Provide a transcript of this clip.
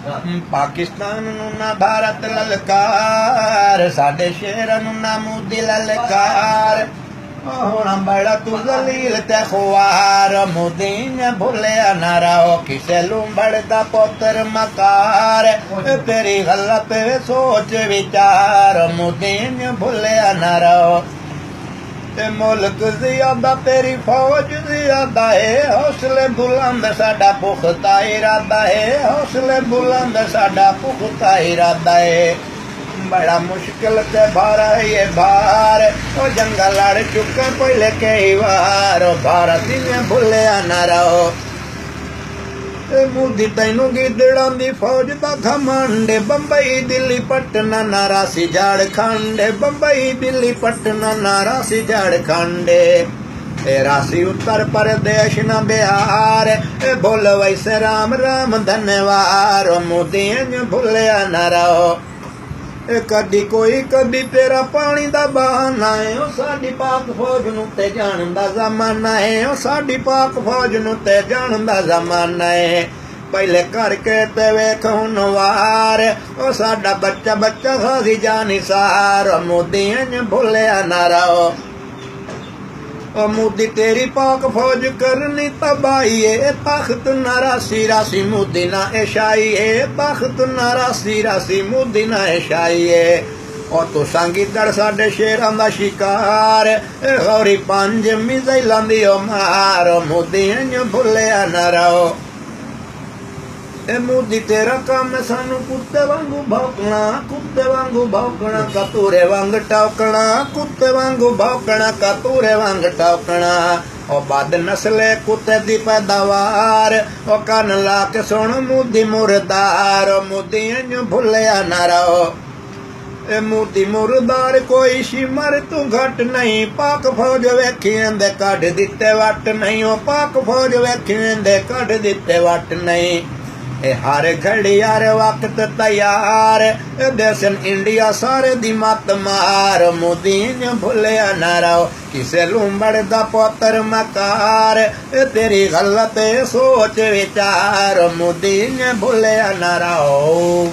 पाकिस्तान नूं ना भारत ललकार, साडे शेरां नूं ना मोदी ललकार। होना बड़ा तू जलील ते खुआर, मोदी ने भुलिया ना रहो किसे लुंबड़ दा पुत्र मकार। तेरी गलत सोच विचार, मोदी ने भुलिया ना रहो। मुल्क ज़ियादा तेरी फौज ज़ियादा है, हौसले बुलंद साडा पुख्ता इरादा है, हौसले बुलंद साडा पुख्ता इरादा है। बड़ा मुश्किल से भारा ये भार, ओ जंगल लड़ चुके पहले कई बार, भारत ने भुलिया ना रहो। मोदी तैनू गिदड़ां दी फौज दा घमंड, बंबई दिल्ली पटना नारासी झारखंड, बंबई दिल्ली पटना नारासी झारखंड। राशि उत्तर प्रदेश न बिहार, बोल वैसे राम राम धन्यवाद। मोदी ने भुलिया ना रहो। कदी कोई कदी तेरा पानी दा बहाना है, ओ साडी पाक फौज नूं ते जान दा जमाना है, ओ साडी पाक फौज नूं ते जान दा जमाना है। पहले करके ते वेख हुण वार, ओ साडा बच्चा बच्चा खासी जानी सार। मोदी ने भुलिया ना रहो। मोदी तेरी पाक फौज करनी तबाही है, तख्त नारासी रासी मोदी ना ऐशाई है, तख्त नारासी रासी मोदी ना ऐशाई है। और तू संगीतड़ साडे शेरां दा शिकार, गौरी पंज मिसाइलां दी मार। मोदी ने भुलिया ना रहो। मोदी तेरा काम सानू कुत्ते वांगू भौंकना, कुत्ते वांगू भौंकना, कतूरे वांग टौकना, कुत्ते वांगू भौंकना, कतूरे वांग टौकना। ओ बद नस्ले कुत्ते दी पैदावार, ओ कन ला के सुन मोदी मुर्दार। मोदी ने भुलिया ना रहो। मोदी मुर्दार कोई शिमर तू घट नहीं, पाक फौज वेखिएंदे कढ दिते वट नहीं, ओ पाक फौज वेखिएंदे कढ दिते वट नहीं। हर घड़ी हर वक्त तैयार, देसन इंडिया सारे दी मत मार। मोदी ने भुलिया ना रहो किसे लुंबड़ दा पुत्र मकार। तेरी गलत सोच विचार, मोदी ने भुलिया ना रहो।